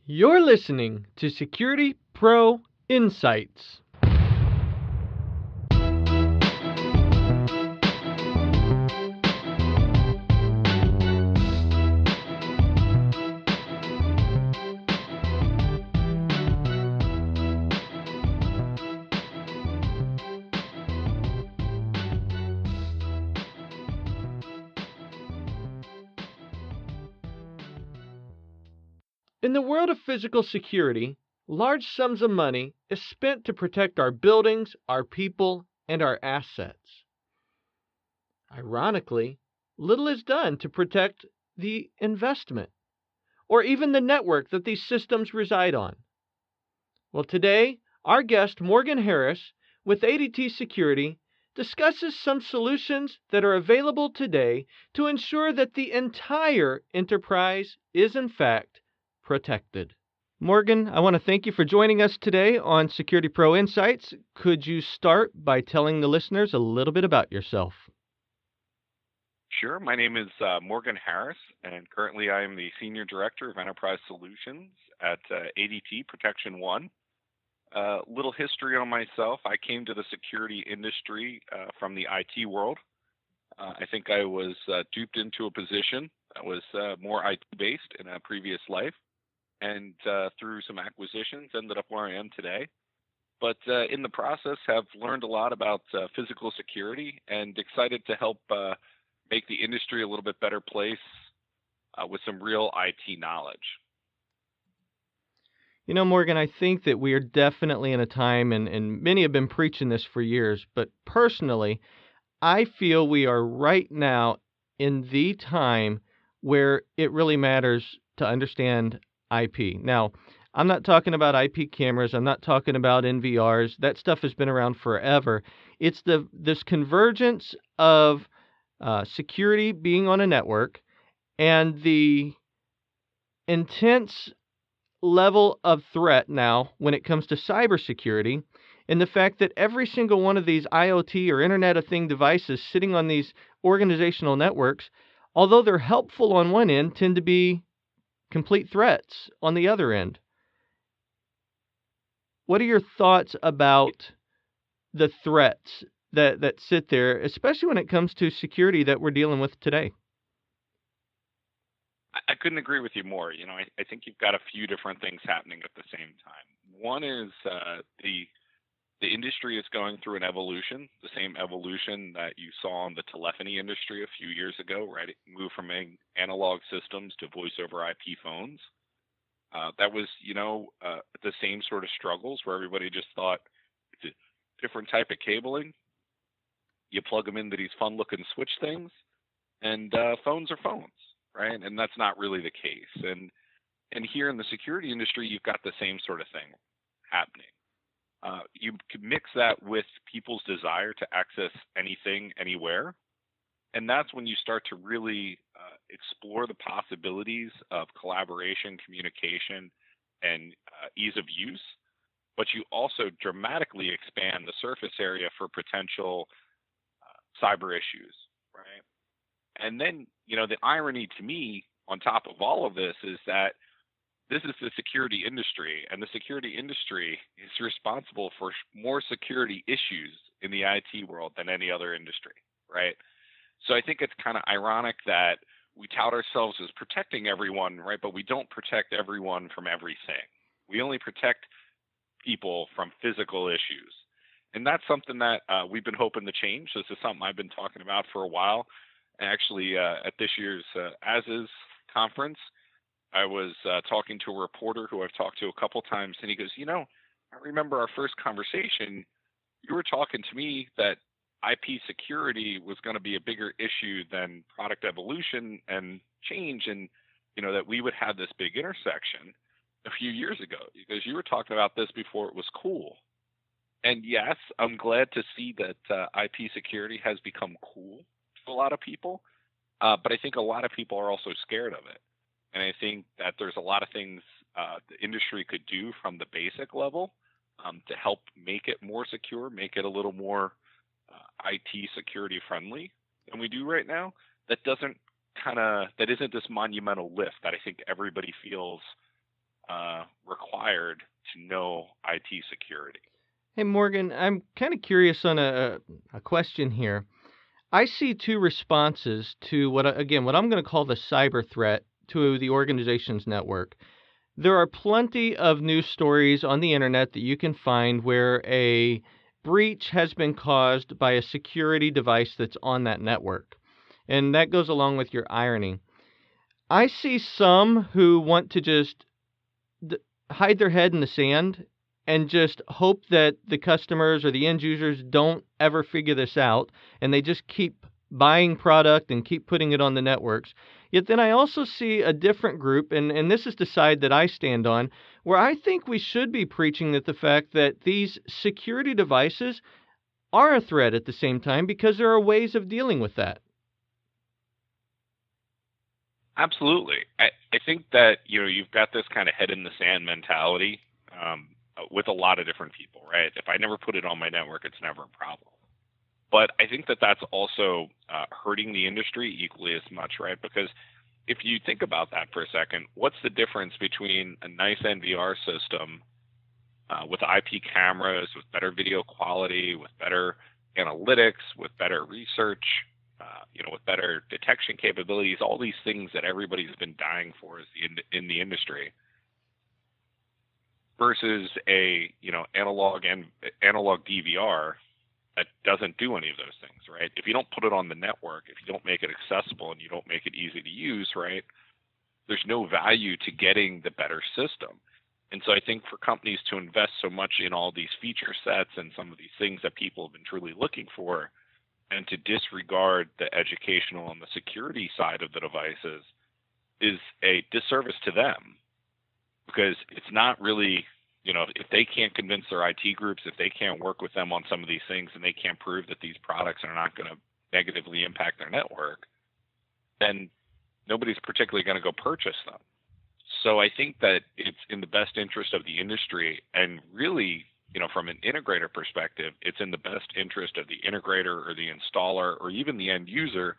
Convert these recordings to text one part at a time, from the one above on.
You're listening to Security Pro Insights. In the world of physical security, large sums of money is spent to protect our buildings, our people, and our assets. Ironically, little is done to protect the investment or even the network that these systems reside on. Well, today, our guest, Morgan Harris, with ADT Security, discusses some solutions that are available today to ensure that the entire enterprise is, in fact, protected. Morgan, I want to thank you for joining us today on Security Pro Insights. Could you start by telling the listeners a little bit about yourself? Sure. My name is Morgan Harris, and currently I am the Senior Director of Enterprise Solutions at ADT Protection One. Little history on myself. I came to the security industry from the IT world. I think I was duped into a position that was more IT-based in a previous life, and through some acquisitions ended up where I am today. But in the process have learned a lot about physical security and excited to help make the industry a little bit better place with some real IT knowledge. You know, Morgan, I think that we are definitely in a time, and many have been preaching this for years, but personally, I feel we are right now in the time where it really matters to understand IP. Now, I'm not talking about IP cameras. I'm not talking about NVRs. That stuff has been around forever. It's this convergence of security being on a network and the intense level of threat now when it comes to cybersecurity, and the fact that every single one of these IoT or Internet of Thing devices sitting on these organizational networks, although they're helpful on one end, tend to be complete threats on the other end. What are your thoughts about the threats that sit there, especially when it comes to security that we're dealing with today? I couldn't agree with you more. You know, I think you've got a few different things happening at the same time. One is the industry is going through an evolution, the same evolution that you saw in the telephony industry a few years ago, right? It moved from analog systems to voice over IP phones. That was, the same sort of struggles where everybody just thought it's a different type of cabling. You plug them into these fun-looking switch things, and phones are phones, right? And that's not really the case. And here in the security industry, you've got the same sort of thing happening. You can mix that with people's desire to access anything, anywhere. And that's when you start to really explore the possibilities of collaboration, communication, and ease of use. But you also dramatically expand the surface area for potential cyber issues, right? And then, the irony to me on top of all of this is that this is the security industry, and the security industry is responsible for more security issues in the IT world than any other industry, right? So I think it's kind of ironic that we tout ourselves as protecting everyone, right? But we don't protect everyone from everything. We only protect people from physical issues. And that's something that we've been hoping to change. This is something I've been talking about for a while. Actually, at this year's ASIS conference, I was talking to a reporter who I've talked to a couple times, and he goes, I remember our first conversation. You were talking to me that IP security was going to be a bigger issue than product evolution and change, and that we would have this big intersection a few years ago, because you were talking about this before it was cool. And yes, I'm glad to see that IP security has become cool to a lot of people, but I think a lot of people are also scared of it. And I think that there's a lot of things the industry could do from the basic level to help make it more secure, make it a little more IT security friendly than we do right now. That isn't this monumental lift that I think everybody feels required to know IT security. Hey, Morgan, I'm kind of curious on a question here. I see two responses to what I'm going to call the cyber threat to the organization's network. There are plenty of news stories on the internet that you can find where a breach has been caused by a security device that's on that network. And that goes along with your irony. I see some who want to just d- hide their head in the sand and just hope that the customers or the end users don't ever figure this out, and they just keep buying product and keep putting it on the networks. Yet then I also see a different group, and this is the side that I stand on, where I think we should be preaching that the fact that these security devices are a threat at the same time because there are ways of dealing with that. Absolutely. I think that, you've got this kind of head in the sand mentality with a lot of different people, right? If I never put it on my network, it's never a problem. But I think that that's also hurting the industry equally as much, right? Because if you think about that for a second, what's the difference between a nice NVR system with IP cameras, with better video quality, with better analytics, with better research, with better detection capabilities, all these things that everybody's been dying for in the industry, versus a analog DVR that doesn't do any of those things, right? If you don't put it on the network, if you don't make it accessible and you don't make it easy to use, right, there's no value to getting the better system. And so I think for companies to invest so much in all these feature sets and some of these things that people have been truly looking for, and to disregard the educational and the security side of the devices is a disservice to them, because it's not really, if they can't convince their IT groups, if they can't work with them on some of these things, and they can't prove that these products are not going to negatively impact their network, then nobody's particularly going to go purchase them. So I think that it's in the best interest of the industry, and really, from an integrator perspective, it's in the best interest of the integrator or the installer or even the end user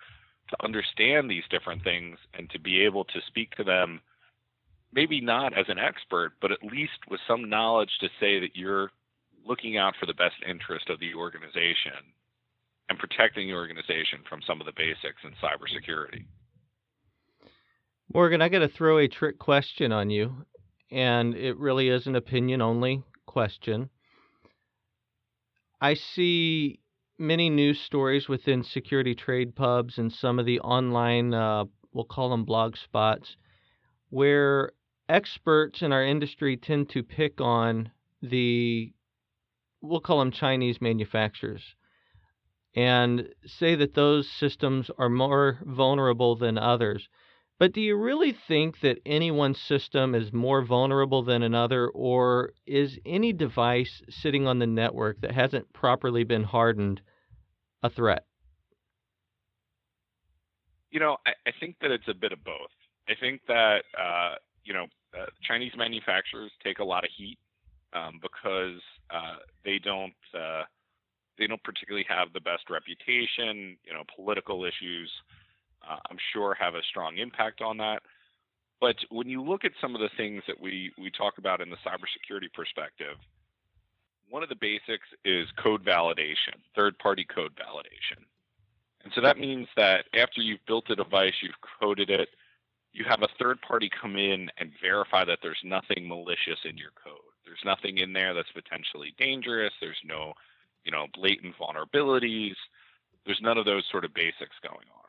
to understand these different things and to be able to speak to them, maybe not as an expert, but at least with some knowledge to say that you're looking out for the best interest of the organization and protecting the organization from some of the basics in cybersecurity. Morgan, I got to throw a trick question on you, and it really is an opinion-only question. I see many news stories within security trade pubs and some of the online, we'll call them blog spots, where experts in our industry tend to pick on we'll call them Chinese manufacturers, and say that those systems are more vulnerable than others. But do you really think that any one system is more vulnerable than another, or is any device sitting on the network that hasn't properly been hardened a threat? I think that it's a bit of both. I think that, Chinese manufacturers take a lot of heat because they don't particularly have the best reputation. Political issues, I'm sure, have a strong impact on that. But when you look at some of the things that we talk about in the cybersecurity perspective, one of the basics is code validation, third-party code validation. And so that means that after you've built a device, you've coded it, you have a third party come in and verify that there's nothing malicious in your code. There's nothing in there that's potentially dangerous. There's no, blatant vulnerabilities. There's none of those sort of basics going on.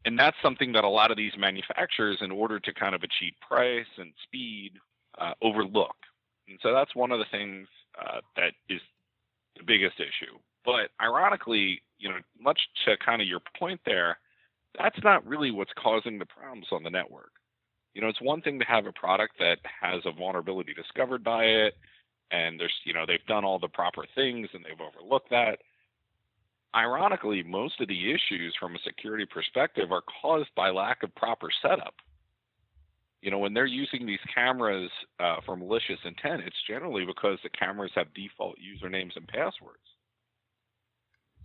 And that's something that a lot of these manufacturers, in order to kind of achieve price and speed, overlook. And so that's one of the things that is the biggest issue. But ironically, much to kind of your point there, that's not really what's causing the problems on the network. It's one thing to have a product that has a vulnerability discovered by it, and there's, they've done all the proper things and they've overlooked that. Ironically, most of the issues from a security perspective are caused by lack of proper setup. When they're using these cameras for malicious intent, it's generally because the cameras have default usernames and passwords.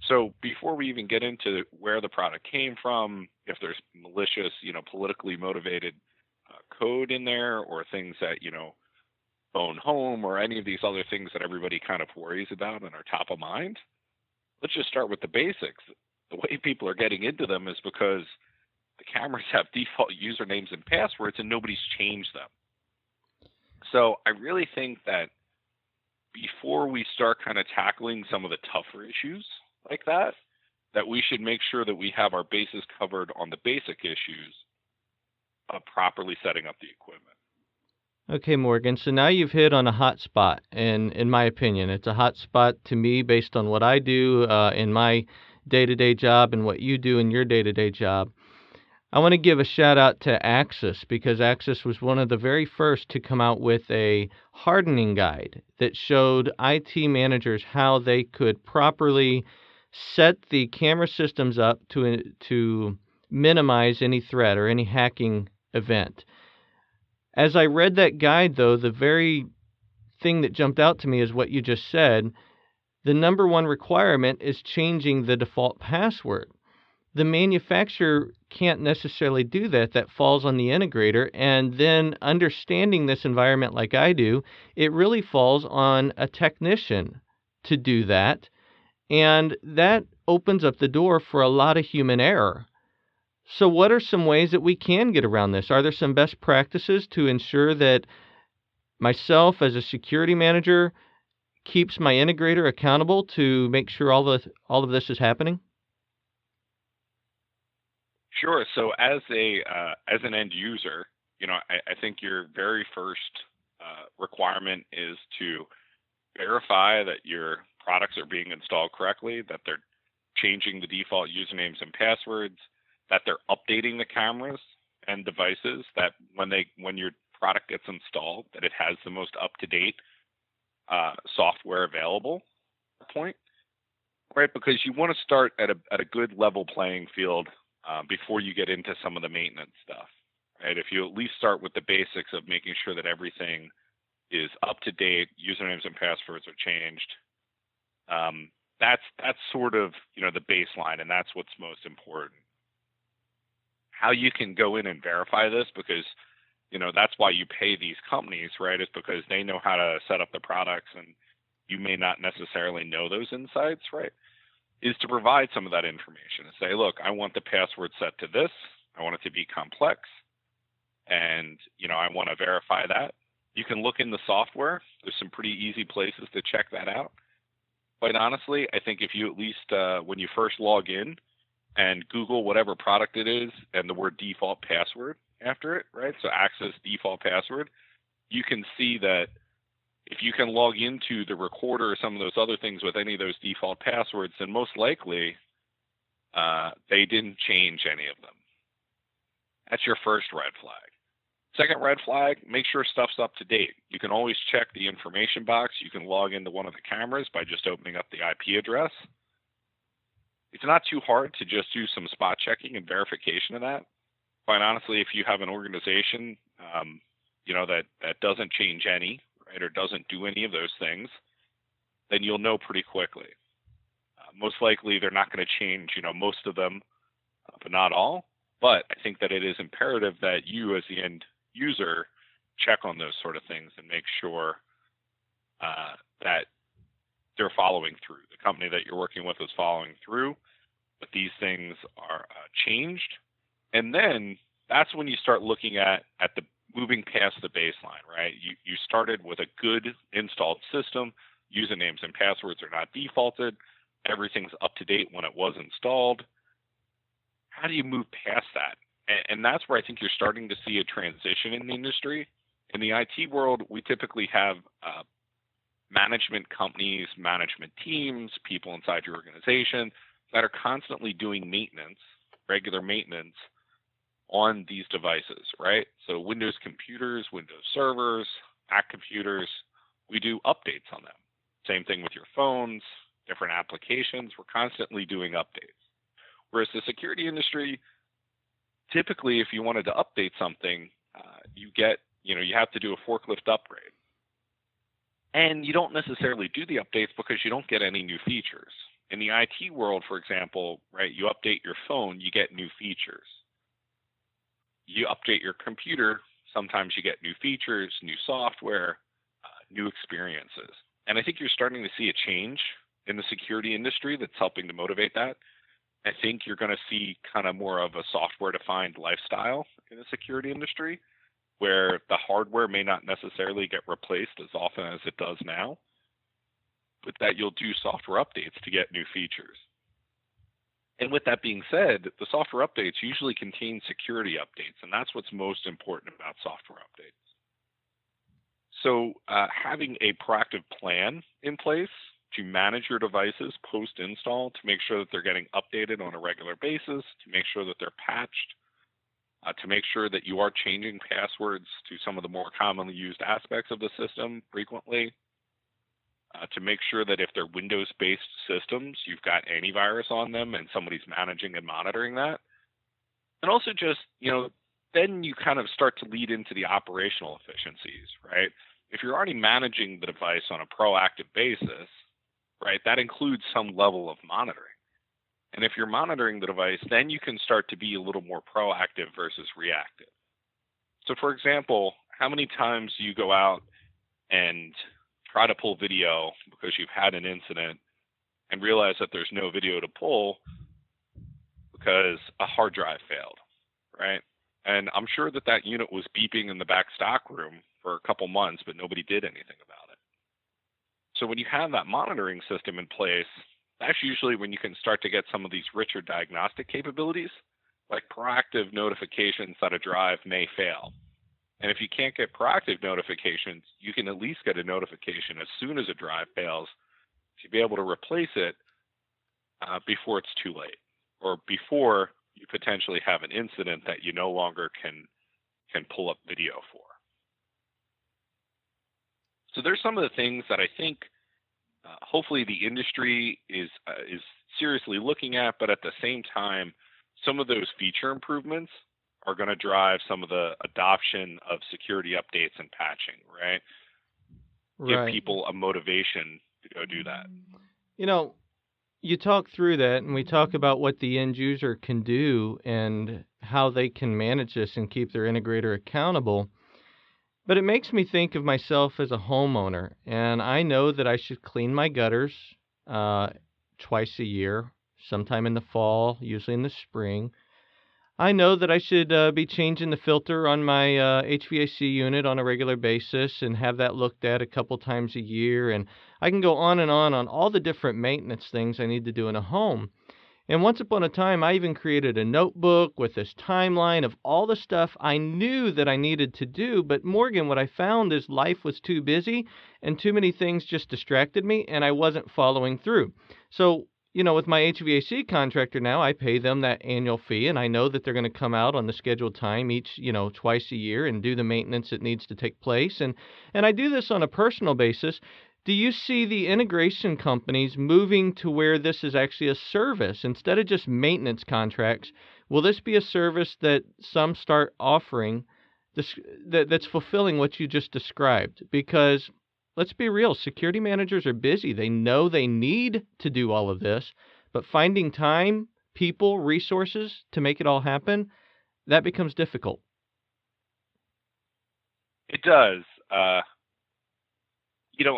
So before we even get into where the product came from, if there's malicious, politically motivated code in there, or things that, phone home or any of these other things that everybody kind of worries about and are top of mind. Let's just start with the basics. The way people are getting into them is because the cameras have default usernames and passwords and nobody's changed them. So I really think that before we start kind of tackling some of the tougher issues like that we should make sure that we have our bases covered on the basic issues of properly setting up the equipment. Okay, Morgan. So now you've hit on a hot spot, and in my opinion, it's a hot spot to me based on what I do in my day-to-day job and what you do in your day-to-day job. I want to give a shout out to Axis because Axis was one of the very first to come out with a hardening guide that showed IT managers how they could properly set the camera systems up to minimize any threat or any hacking event. As I read that guide, though, the very thing that jumped out to me is what you just said. The number one requirement is changing the default password. The manufacturer can't necessarily do that. That falls on the integrator. And then understanding this environment like I do, it really falls on a technician to do that. And that opens up the door for a lot of human error. So what are some ways that we can get around this? Are there some best practices to ensure that myself as a security manager keeps my integrator accountable to make sure all of this is happening? Sure. So as an end user, I think your very first requirement is to verify that your products are being installed correctly, that they're changing the default usernames and passwords, that they're updating the cameras and devices, that when your product gets installed, that it has the most up-to-date software available at the point, right? Because you want to start at a good level playing field before you get into some of the maintenance stuff, right? If you at least start with the basics of making sure that everything is up to date, usernames and passwords are changed, that's sort of the baseline, and that's what's most important. How you can go in and verify this, because that's why you pay these companies, right? Is because they know how to set up the products, and you may not necessarily know those insights, right? Is to provide some of that information and say, look, I want the password set to this. I want it to be complex, and I want to verify that. You can look in the software. There's some pretty easy places to check that out. Quite honestly, I think if you at least when you first log in and Google whatever product it is and the word default password after it, right? So Access default password, you can see that if you can log into the recorder or some of those other things with any of those default passwords, then most likely they didn't change any of them. That's your first red flag. Second red flag, make sure stuff's up to date. You can always check the information box. You can log into one of the cameras by just opening up the IP address. It's not too hard to just do some spot checking and verification of that. Quite honestly, if you have an organization, that doesn't change any, right, or doesn't do any of those things, then you'll know pretty quickly. Most likely, they're not going to change, most of them, but not all. But I think that it is imperative that you, as the end user, check on those sort of things and make sure that they're following through. The company that you're working with is following through, but these things are changed. And then that's when you start looking at the moving past the baseline, right? You started with a good installed system. Usernames and passwords are not defaulted. Everything's up to date when it was installed. How do you move past that? And that's where I think you're starting to see a transition in the industry. In the IT world, we typically have management companies, management teams, people inside your organization that are constantly doing maintenance, regular maintenance on these devices, right? So Windows computers, Windows servers, Mac computers, we do updates on them. Same thing with your phones, different applications. We're constantly doing updates. Whereas the security industry, typically, if you wanted to update something, you have to do a forklift upgrade. And you don't necessarily do the updates because you don't get any new features. In the IT world, for example, right, you update your phone, you get new features. You update your computer, sometimes you get new features, new software, new experiences. And I think you're starting to see a change in the security industry that's helping to motivate that. I think you're going to see kind of more of a software-defined lifestyle in the security industry, where the hardware may not necessarily get replaced as often as it does now, but that you'll do software updates to get new features. And with that being said, the software updates usually contain security updates, and that's what's most important about software updates. So having a proactive plan in place to manage your devices post-install, to make sure that they're getting updated on a regular basis, to make sure that they're patched, to make sure that you are changing passwords to some of the more commonly used aspects of the system frequently, to make sure that if they're Windows-based systems, you've got antivirus on them and somebody's managing and monitoring that. And also just, then you kind of start to lead into the operational efficiencies, right? If you're already managing the device on a proactive basis, right, that includes some level of monitoring. And if you're monitoring the device, then you can start to be a little more proactive versus reactive. So for example, how many times do you go out and try to pull video because you've had an incident and realize that there's no video to pull because a hard drive failed, right? And I'm sure that that unit was beeping in the back stock room for a couple months, but nobody did anything about it. So when you have that monitoring system in place, that's usually when you can start to get some of these richer diagnostic capabilities, like proactive notifications that a drive may fail. And if you can't get proactive notifications, you can at least get a notification as soon as a drive fails to be able to replace it before it's too late, or before you potentially have an incident that you no longer can pull up video for. So there's some of the things that I think hopefully the industry is seriously looking at, but at the same time, some of those feature improvements are going to drive some of the adoption of security updates and patching, right? Give people a motivation to go do that. You talk through that, and we talk about what the end user can do and how they can manage this and keep their integrator accountable. But it makes me think of myself as a homeowner, and I know that I should clean my gutters twice a year, sometime in the fall, usually in the spring. I know that I should be changing the filter on my HVAC unit on a regular basis and have that looked at a couple times a year. And I can go on all the different maintenance things I need to do in a home. And once upon a time, I even created a notebook with this timeline of all the stuff I knew that I needed to do. But Morgan, what I found is life was too busy and too many things just distracted me, and I wasn't following through. So with my HVAC contractor now, I pay them that annual fee, and I know that they're going to come out on the scheduled time twice a year and do the maintenance that needs to take place. And I do this on a personal basis. Do you see the integration companies moving to where this is actually a service instead of just maintenance contracts? Will this be a service that some start offering that's fulfilling what you just described? Because let's be real, security managers are busy. They know they need to do all of this, but finding time, people, resources to make it all happen, that becomes difficult. It does.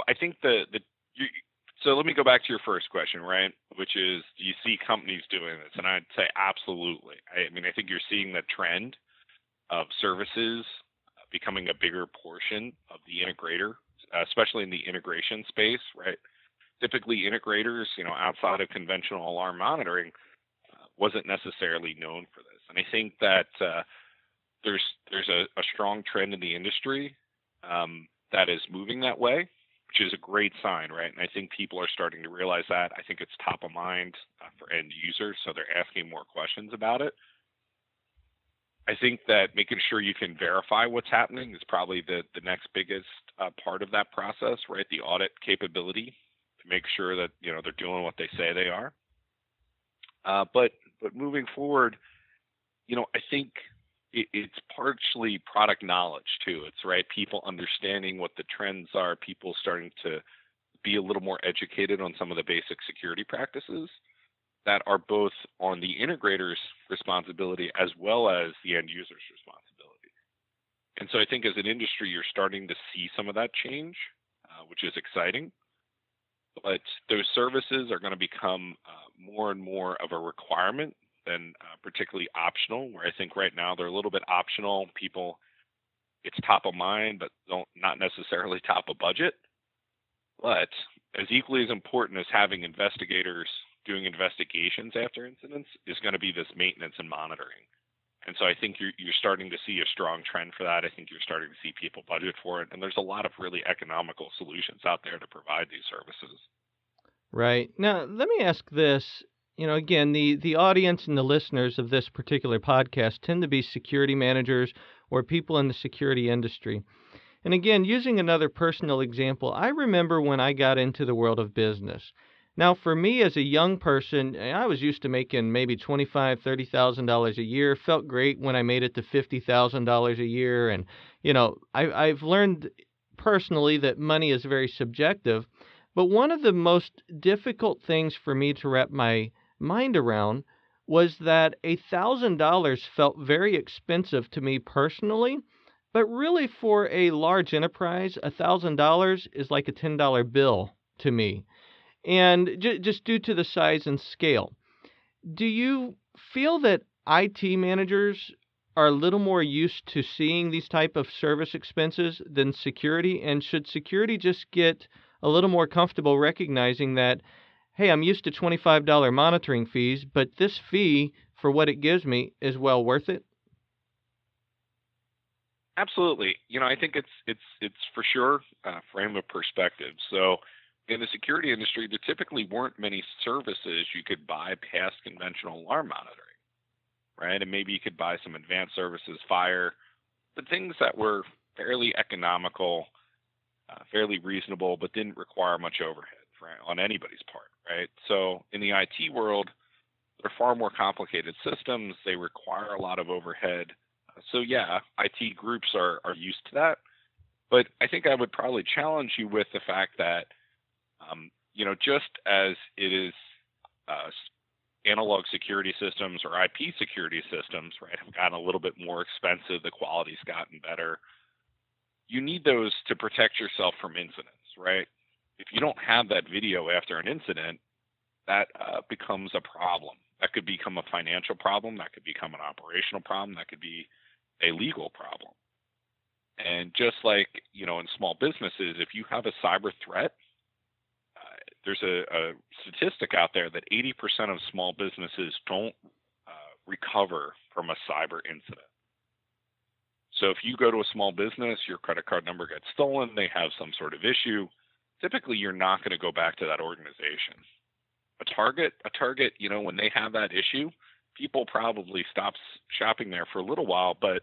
I think so let me go back to your first question, right? Which is, do you see companies doing this? And I'd say absolutely. I think you're seeing the trend of services becoming a bigger portion of the integrator, especially in the integration space, right? Typically integrators, outside of conventional alarm monitoring, wasn't necessarily known for this. And I think that there's a strong trend in the industry that is moving that way, which is a great sign, right? And I think people are starting to realize that. I think it's top of mind for end users, so they're asking more questions about it. I think that making sure you can verify what's happening is probably the next biggest part of that process, right? The audit capability to make sure that they're doing what they say they are. But moving forward, I think it's partially product knowledge too. It's right, people understanding what the trends are, people starting to be a little more educated on some of the basic security practices that are both on the integrator's responsibility as well as the end user's responsibility. And so I think as an industry, you're starting to see some of that change. which is exciting. But those services are going to become more and more of a requirement than particularly optional, where I think right now they're a little bit optional. People, it's top of mind, but not necessarily top of budget. But as equally as important as having investigators doing investigations after incidents is going to be this maintenance and monitoring. And so I think you're starting to see a strong trend for that. I think you're starting to see people budget for it. And there's a lot of really economical solutions out there to provide these services. Right. Now, let me ask this. Again, the audience and the listeners of this particular podcast tend to be security managers or people in the security industry. And again, using another personal example, I remember when I got into the world of business. Now, for me as a young person, I was used to making maybe $25,000, $30,000 a year. Felt great when I made it to $50,000 a year. And, I've learned personally that money is very subjective. But one of the most difficult things for me to wrap my mind around was that $1,000 felt very expensive to me personally. But really, for a large enterprise, $1,000 is like a $10 bill to me, and just due to the size and scale. Do you feel that IT managers are a little more used to seeing these type of service expenses than security? And should security just get a little more comfortable recognizing that, hey, I'm used to $25 monitoring fees, but this fee for what it gives me is well worth it? Absolutely. I think it's for sure a frame of perspective. So in the security industry, there typically weren't many services you could buy past conventional alarm monitoring, right? And maybe you could buy some advanced services, fire, but things that were fairly economical, fairly reasonable, but didn't require much overhead on anybody's part, right? So in the IT world, they're far more complicated systems. They require a lot of overhead. So yeah, IT groups are used to that. But I think I would probably challenge you with the fact that, just as it is analog security systems or IP security systems, right, have gotten a little bit more expensive, the quality's gotten better. You need those to protect yourself from incidents, right? If you don't have that video after an incident, that becomes a problem. That could become a financial problem. That could become an operational problem. That could be a legal problem. And just like, in small businesses, if you have a cyber threat, there's a statistic out there that 80% of small businesses don't recover from a cyber incident. So if you go to a small business, your credit card number gets stolen, they have some sort of issue, typically you're not going to go back to that organization. A Target, when they have that issue, people probably stop shopping there for a little while, but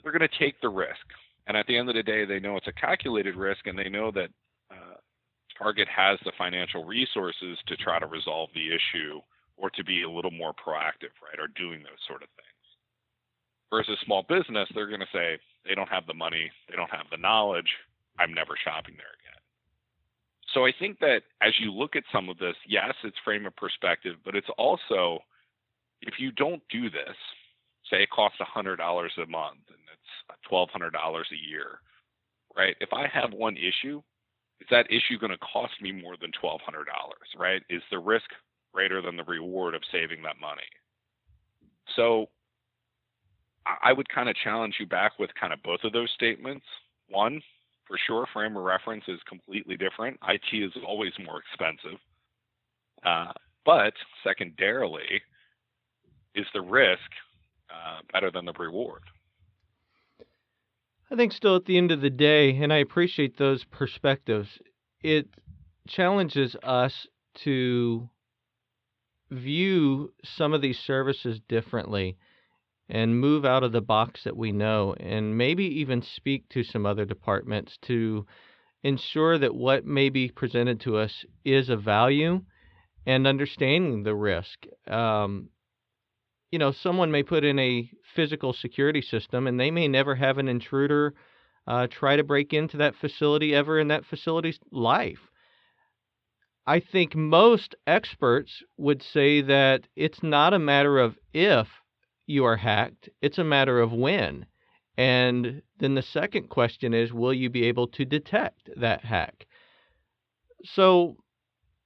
they're going to take the risk. And at the end of the day, they know it's a calculated risk, and they know that Target has the financial resources to try to resolve the issue or to be a little more proactive, right, or doing those sort of things. Versus small business, they're going to say they don't have the money, they don't have the knowledge, I'm never shopping there again. So I think that as you look at some of this, yes, it's frame of perspective, but it's also, if you don't do this, say it costs $100 a month and it's $1,200 a year, right? If I have one issue, is that issue going to cost me more than $1,200, right? Is the risk greater than the reward of saving that money? So I would kind of challenge you back with kind of both of those statements. One, for sure, frame of reference is completely different. IT is always more expensive. But secondarily, is the risk better than the reward? I think still at the end of the day, and I appreciate those perspectives, it challenges us to view some of these services differently and move out of the box that we know, and maybe even speak to some other departments to ensure that what may be presented to us is of value and understanding the risk. Someone may put in a physical security system and they may never have an intruder try to break into that facility ever in that facility's life. I think most experts would say that it's not a matter of if you are hacked, it's a matter of when. And then the second question is, will you be able to detect that hack? So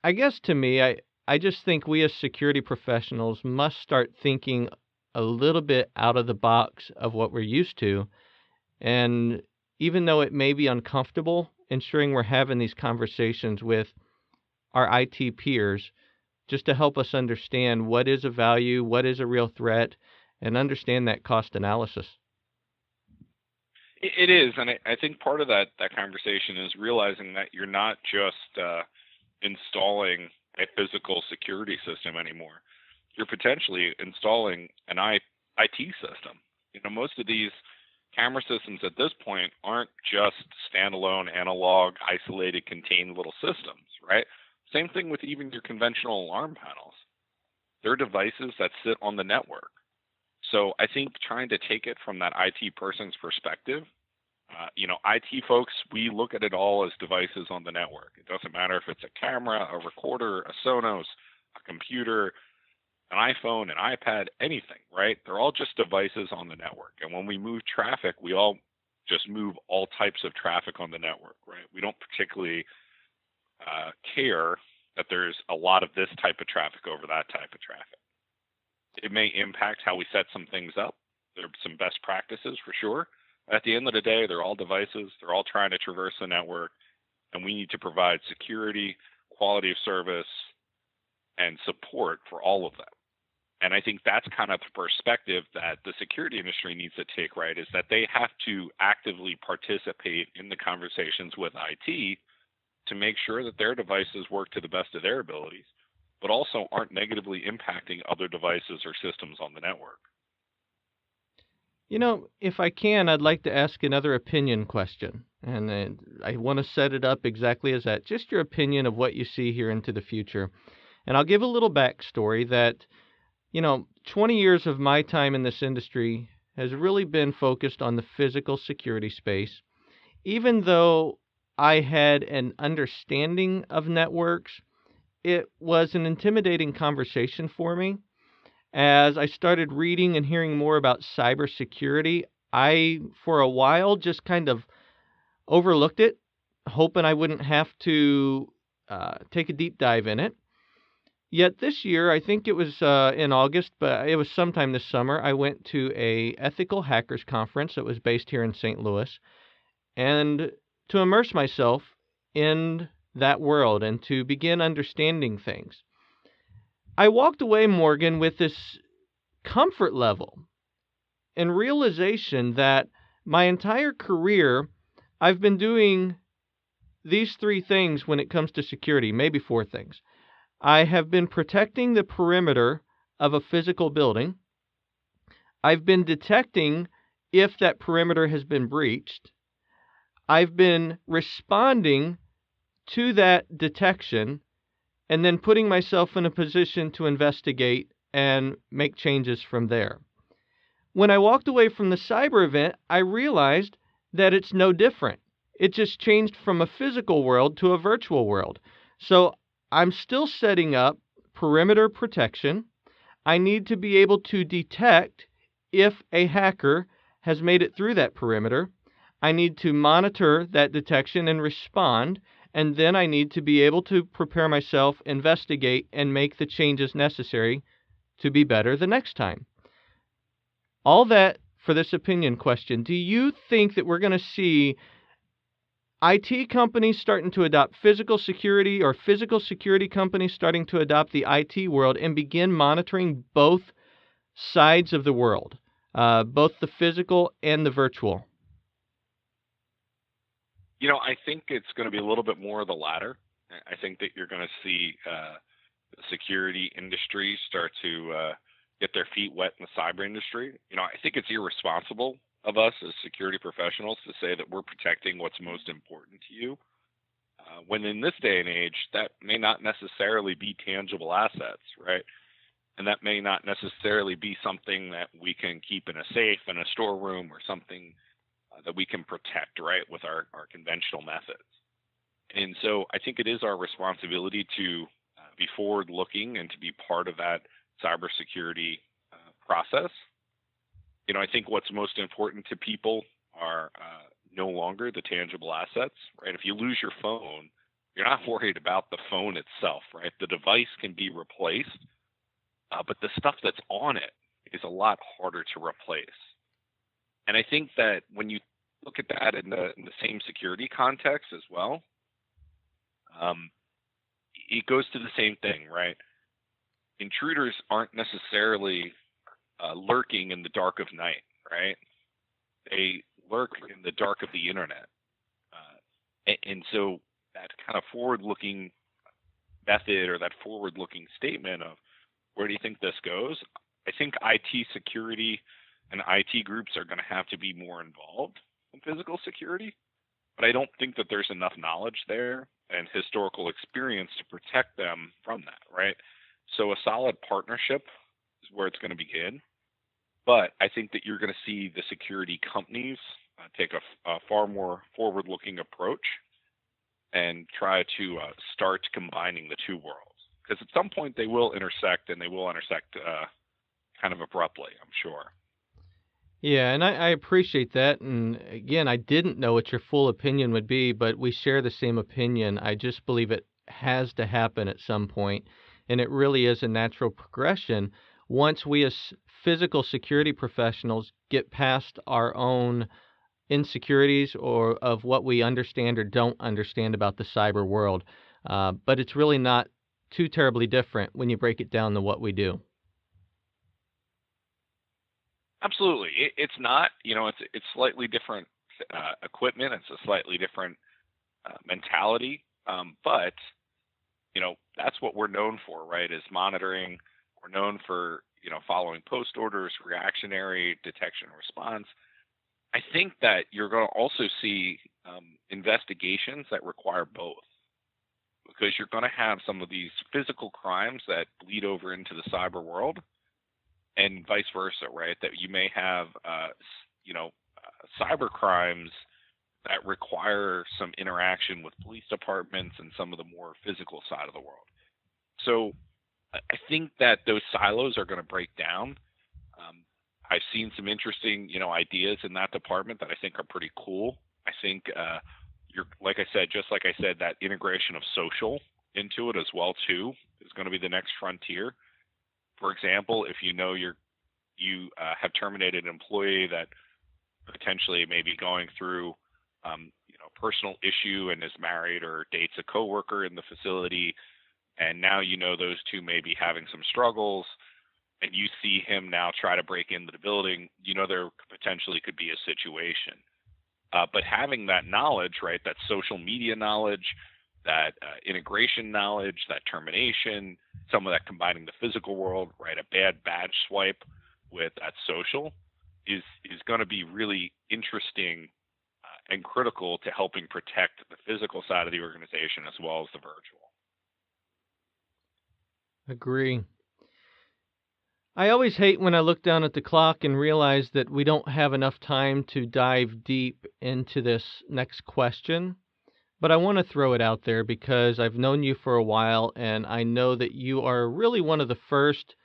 I guess to me, I just think we as security professionals must start thinking a little bit out of the box of what we're used to. And even though it may be uncomfortable, ensuring we're having these conversations with our IT peers just to help us understand what is a value, what is a real threat, and understand that cost analysis. It is, and I think part of that conversation is realizing that you're not just installing a physical security system anymore. You're potentially installing an IT system. Most of these camera systems at this point aren't just standalone, analog, isolated, contained little systems, right? Same thing with even your conventional alarm panels. They're devices that sit on the network. So I think trying to take it from that IT person's perspective, IT folks, we look at it all as devices on the network. It doesn't matter if it's a camera, a recorder, a Sonos, a computer, an iPhone, an iPad, anything, right? They're all just devices on the network. And when we move traffic, we all just move all types of traffic on the network, right? We don't particularly care that there's a lot of this type of traffic over that type of traffic. It may impact how we set some things up. There are some best practices for sure. At the end of the day, they're all devices. They're all trying to traverse the network, and we need to provide security, quality of service, and support for all of them. And I think that's kind of the perspective that the security industry needs to take, right, is that they have to actively participate in the conversations with IT to make sure that their devices work to the best of their abilities, but also aren't negatively impacting other devices or systems on the network. If I can, I'd like to ask another opinion question. And I want to set it up exactly as that. Just your opinion of what you see here into the future. And I'll give a little backstory that, 20 years of my time in this industry has really been focused on the physical security space. Even though I had an understanding of networks, it was an intimidating conversation for me. As I started reading and hearing more about cybersecurity, I, for a while, just kind of overlooked it, hoping I wouldn't have to take a deep dive in it. Yet this year, I think it was in August, but it was sometime this summer, I went to a ethical hackers conference that was based here in St. Louis, and to immerse myself in that world and to begin understanding things. I walked away, Morgan, with this comfort level and realization that my entire career I've been doing these three things when it comes to security, maybe four things. I have been protecting the perimeter of a physical building. I've been detecting if that perimeter has been breached. I've been responding to that detection and then putting myself in a position to investigate and make changes from there. When I walked away from the cyber event, I realized that it's no different. It just changed from a physical world to a virtual world. So I'm still setting up perimeter protection. I need to be able to detect if a hacker has made it through that perimeter. I need to monitor that detection and respond. And then I need to be able to prepare myself, investigate, and make the changes necessary to be better the next time. All that for this opinion question. Do you think that we're going to see IT companies starting to adopt physical security or physical security companies starting to adopt the IT world and begin monitoring both sides of the world, both the physical and the virtual? I think it's going to be a little bit more of the latter. I think that you're going to see the security industry start to get their feet wet in the cyber industry. I think it's irresponsible of us as security professionals to say that we're protecting what's most important to you, when in this day and age, that may not necessarily be tangible assets, right? And that may not necessarily be something that we can keep in a safe, in a storeroom, or something that we can protect, right, with our conventional methods. And so I think it is our responsibility to be forward-looking and to be part of that cybersecurity process. I think what's most important to people are no longer the tangible assets, right? If you lose your phone, you're not worried about the phone itself, right? The device can be replaced, but the stuff that's on it is a lot harder to replace. And I think that when you look at that in the same security context as well, um, it goes to the same thing, right? Intruders aren't necessarily lurking in the dark of night, right? They lurk in the dark of the internet. And so that kind of forward-looking method or that forward-looking statement of where do you think this goes? I think IT security and IT groups are going to have to be more involved in physical security, but I don't think that there's enough knowledge there and historical experience to protect them from that, right? So a solid partnership is where it's going to begin. But I think that you're going to see the security companies take a far more forward-looking approach and try to start combining the two worlds. Because at some point they will intersect, and they will intersect kind of abruptly, I'm sure. Yeah, and I appreciate that. And again, I didn't know what your full opinion would be, but we share the same opinion. I just believe it has to happen at some point, and it really is a natural progression once we as physical security professionals get past our own insecurities or of what we understand or don't understand about the cyber world. But it's really not too terribly different when you break it down to what we do. Absolutely, it's not. It's slightly different equipment. It's a slightly different mentality, but that's what we're known for, right? Is monitoring. We're known for following post orders, reactionary detection and response. I think that you're going to also see investigations that require both, because you're going to have some of these physical crimes that bleed over into the cyber world, and vice versa, right? That you may have, cyber crimes that require some interaction with police departments and some of the more physical side of the world. So I think that those silos are going to break down. I've seen some interesting, ideas in that department that I think are pretty cool. I think just like I said, that integration of social into it as well too is going to be the next frontier. For example, if you have terminated an employee that potentially may be going through personal issue and is married or dates a coworker in the facility, and now those two may be having some struggles, and you see him now try to break into the building, there potentially could be a situation. But having that knowledge, right, that social media knowledge, that integration knowledge, that termination, some of that combining the physical world, right, a bad badge swipe with that social is going to be really interesting and critical to helping protect the physical side of the organization as well as the virtual. Agree. I always hate when I look down at the clock and realize that we don't have enough time to dive deep into this next question. But I want to throw it out there because I've known you for a while, and I know that you are really one of the first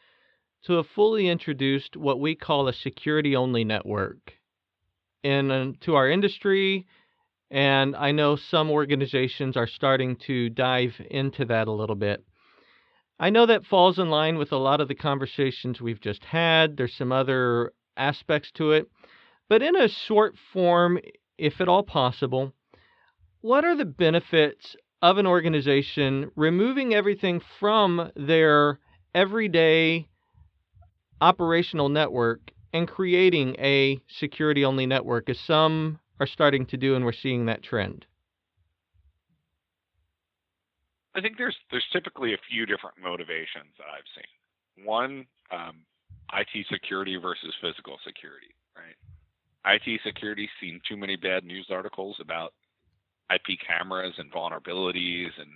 to have fully introduced what we call a security-only network to our industry, and I know some organizations are starting to dive into that a little bit. I know that falls in line with a lot of the conversations we've just had. There's some other aspects to it. But in a short form, if at all possible, what are the benefits of an organization removing everything from their everyday operational network and creating a security-only network, as some are starting to do, and we're seeing that trend? I think there's typically a few different motivations that I've seen. One, IT security versus physical security, right? IT security seen too many bad news articles about IP cameras and vulnerabilities, and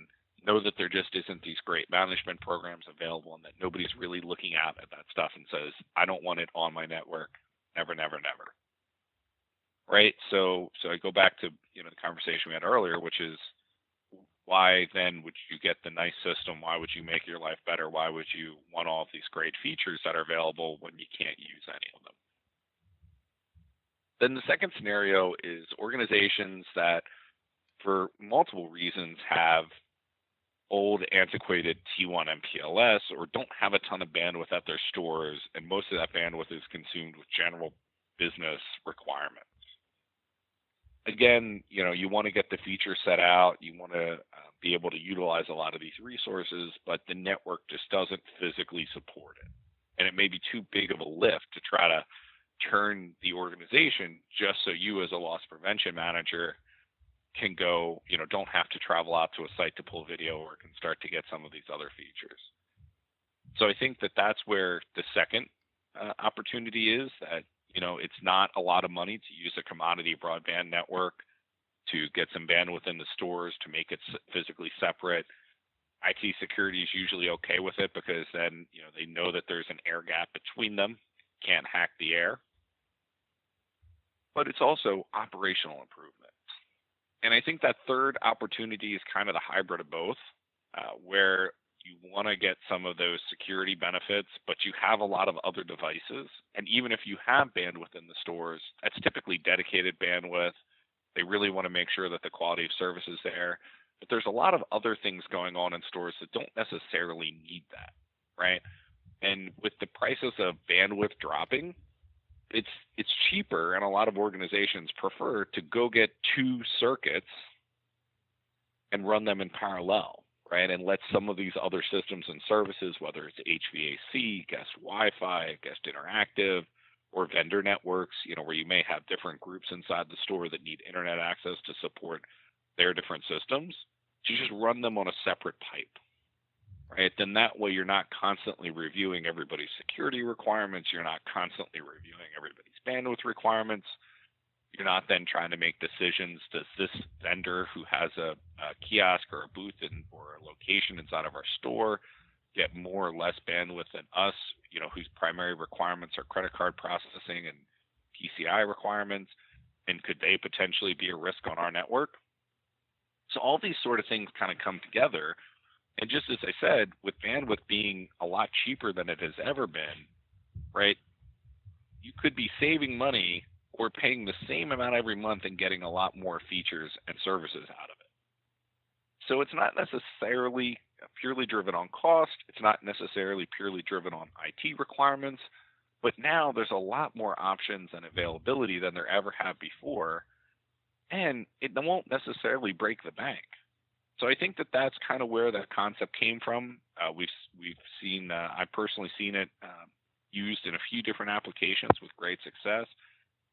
know that there just isn't these great management programs available, and that nobody's really looking at that stuff and says, I don't want it on my network, never, never, never. Right? So I go back to the conversation we had earlier, which is, why then would you get the nice system? Why would you make your life better? Why would you want all of these great features that are available when you can't use any of them? Then the second scenario is organizations that, for multiple reasons, have old, antiquated T1 MPLS or don't have a ton of bandwidth at their stores, and most of that bandwidth is consumed with general business requirements. Again, you want to get the feature set out, you want to be able to utilize a lot of these resources, but the network just doesn't physically support it. And it may be too big of a lift to try to turn the organization just so you as a loss prevention manager can go, don't have to travel out to a site to pull video or can start to get some of these other features. So I think that that's where the second opportunity is, that it's not a lot of money to use a commodity broadband network to get some bandwidth in the stores to make it physically separate. IT security is usually okay with it because then they know that there's an air gap between them, can't hack the air. But it's also operational improvement. And I think that third opportunity is kind of the hybrid of both, where you want to get some of those security benefits, but you have a lot of other devices. And even if you have bandwidth in the stores, that's typically dedicated bandwidth. They really want to make sure that the quality of service is there. But there's a lot of other things going on in stores that don't necessarily need that, right? And with the prices of bandwidth dropping, it's cheaper, and a lot of organizations prefer to go get two circuits and run them in parallel, right? And let some of these other systems and services, whether it's HVAC, guest Wi-Fi, guest interactive, or vendor networks, where you may have different groups inside the store that need internet access to support their different systems, to just run them on a separate pipe, right? Then that way you're not constantly reviewing everybody's security requirements. You're not constantly reviewing everybody's bandwidth requirements. You're not then trying to make decisions. Does this vendor who has a kiosk or a booth or a location inside of our store get more or less bandwidth than us, whose primary requirements are credit card processing and PCI requirements? And could they potentially be a risk on our network? So all these sort of things kind of come together. And just as I said, with bandwidth being a lot cheaper than it has ever been, right, you could be saving money or paying the same amount every month and getting a lot more features and services out of it. So it's not necessarily purely driven on cost. It's not necessarily purely driven on IT requirements. But now there's a lot more options and availability than there ever have before. And it won't necessarily break the bank. So I think that that's kind of where that concept came from. We've seen, I've personally seen it used in a few different applications with great success.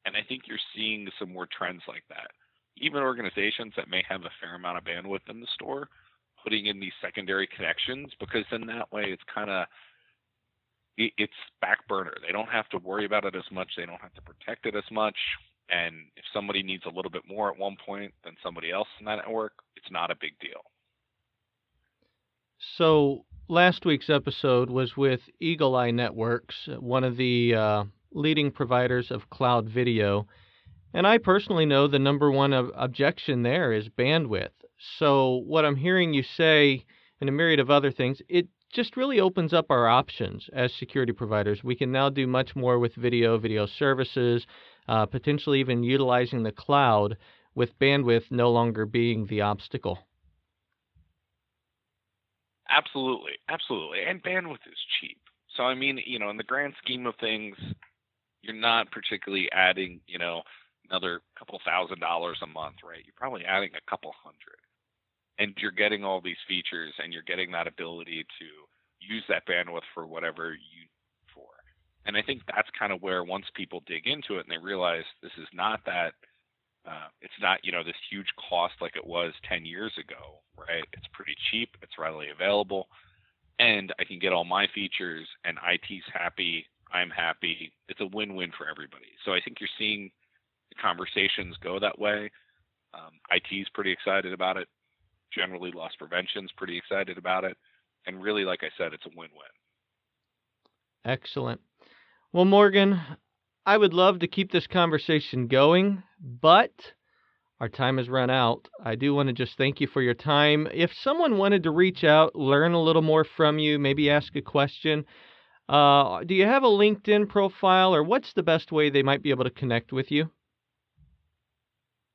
And I think you're seeing some more trends like that. Even organizations that may have a fair amount of bandwidth in the store, putting in these secondary connections, because then that way it's kind of, it's back burner. They don't have to worry about it as much. They don't have to protect it as much. And if somebody needs a little bit more at one point than somebody else in that network, it's not a big deal. So last week's episode was with Eagle Eye Networks, one of the leading providers of cloud video. And I personally know the number one objection there is bandwidth. So what I'm hearing you say, and a myriad of other things, it just really opens up our options as security providers. We can now do much more with video services, potentially even utilizing the cloud with bandwidth no longer being the obstacle. Absolutely. And bandwidth is cheap. So, I mean, in the grand scheme of things, you're not particularly adding, another couple $1,000 a month, right? You're probably adding a couple hundred. And you're getting all these features, and you're getting that ability to use that bandwidth for whatever you need for. And I think that's kind of where, once people dig into it and they realize this is not that, it's not, this huge cost like it was 10 years ago, right? It's pretty cheap, it's readily available, and I can get all my features, and IT's happy, I'm happy. It's a win-win for everybody. So I think you're seeing the conversations go that way. IT's pretty excited about it. Generally, loss prevention's pretty excited about it. And really, like I said, it's a win-win. Excellent. Well, Morgan, I would love to keep this conversation going, but our time has run out. I do want to just thank you for your time. If someone wanted to reach out, learn a little more from you, maybe ask a question, do you have a LinkedIn profile, or what's the best way they might be able to connect with you?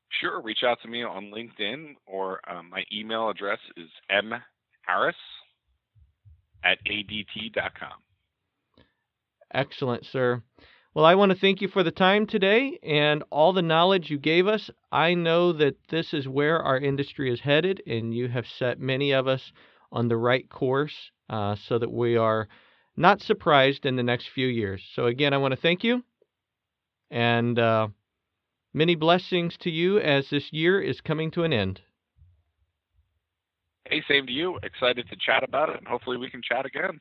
Sure, reach out to me on LinkedIn, or my email address is mharris@adt.com. Excellent, sir. Well, I want to thank you for the time today and all the knowledge you gave us. I know that this is where our industry is headed, and you have set many of us on the right course so that we are not surprised in the next few years. So, again, I want to thank you, and many blessings to you as this year is coming to an end. Hey, same to you. Excited to chat about it, and hopefully we can chat again.